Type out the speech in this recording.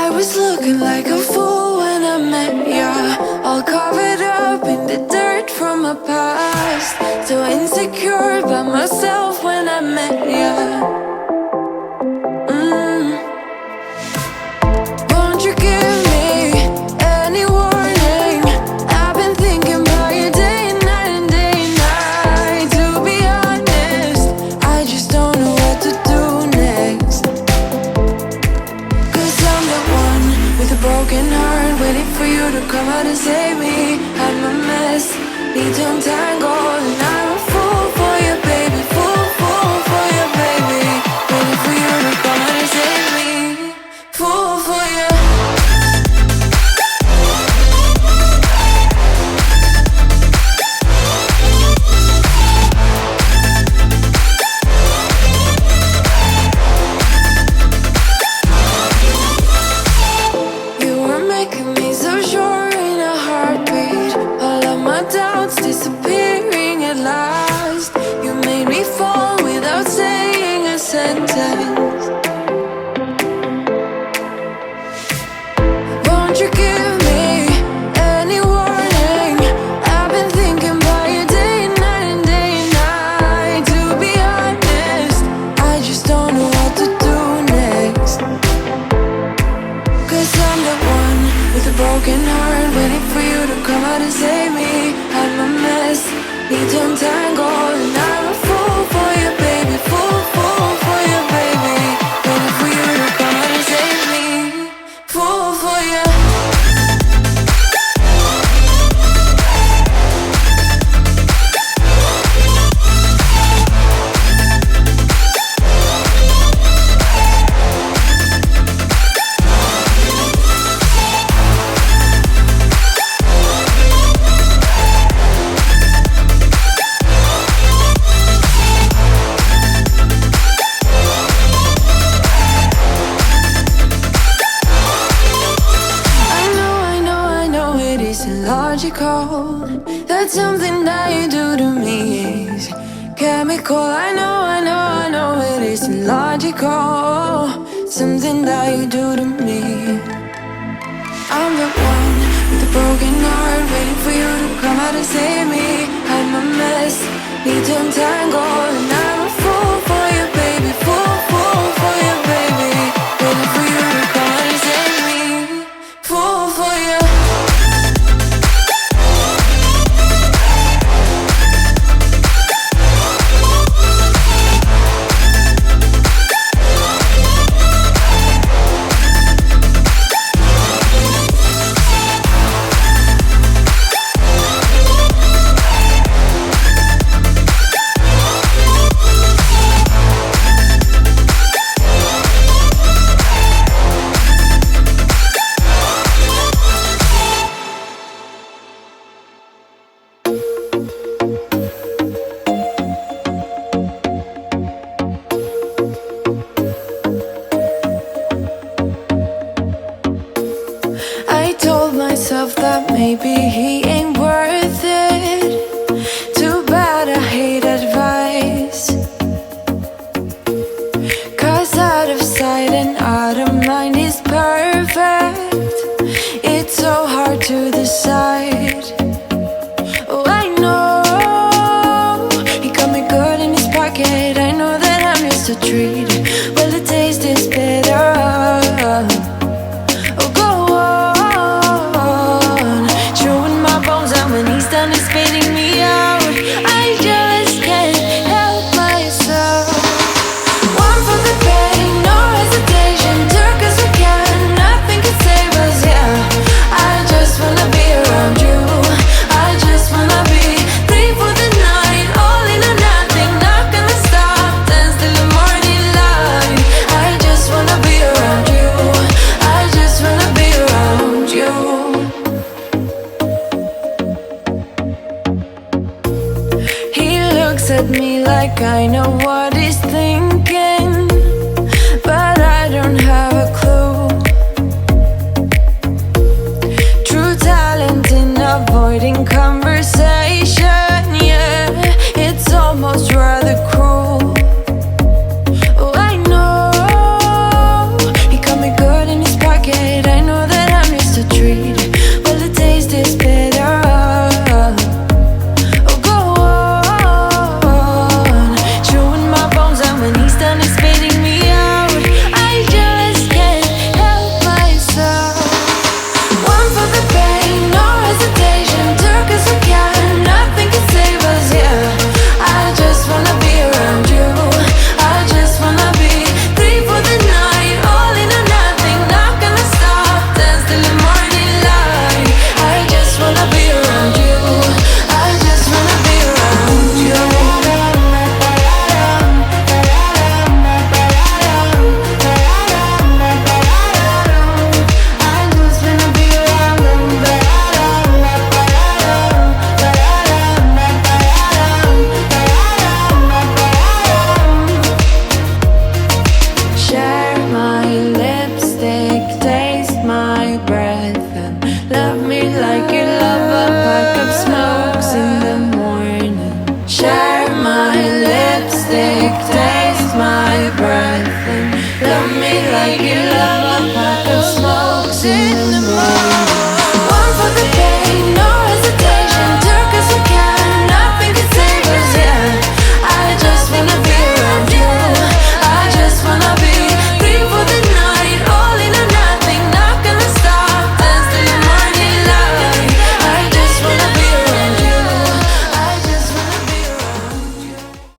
I was looking like a fool when I met ya, all covered up in the dirt from my past. So insecure by myself when I met ya. Won't you give me any warning? I've been thinking about you day and night and day and night. To be honest, I just don't know what to do next. Cause I'm the one with a broken heart, waiting for you to come out and save me. I'm a mess, need to untangle, and I'm a fool for you, baby. Fool for you, baby. Waiting for you to come out and save me. Fool for you. You were making me so sure in a heartbeat. All of my doubts disappearing at last. You made me fall without saying a sentence. Won't you give me any warning? I've been thinking about you day and night and day and night. To be honest, I just don't know what to do next. Cause I'm the one with a broken heart, waiting for you to come out and save me. I'm a mess, need to untangle, and I'm a fool for you, baby. Fool for you, baby. Waiting for you to come out and save me. Fool for you. I know it isn't logical. That something that you do to me is chemical. I know it isn't logical. Something that you do to me. I'm the one with a broken heart, waiting for you to come out and save me. I'm a mess, need to untangle, and I'm a fool for you, baby. Fool for you, baby. Waiting for you to come out and save me. Fool for you. I told myself that maybe he ain't worth it. Too bad I hate advice. Cause out of sight and out of mind is perfect. It's so hard to decide. Oh, I know he got me good in his pocket. I know that I'm just a treat.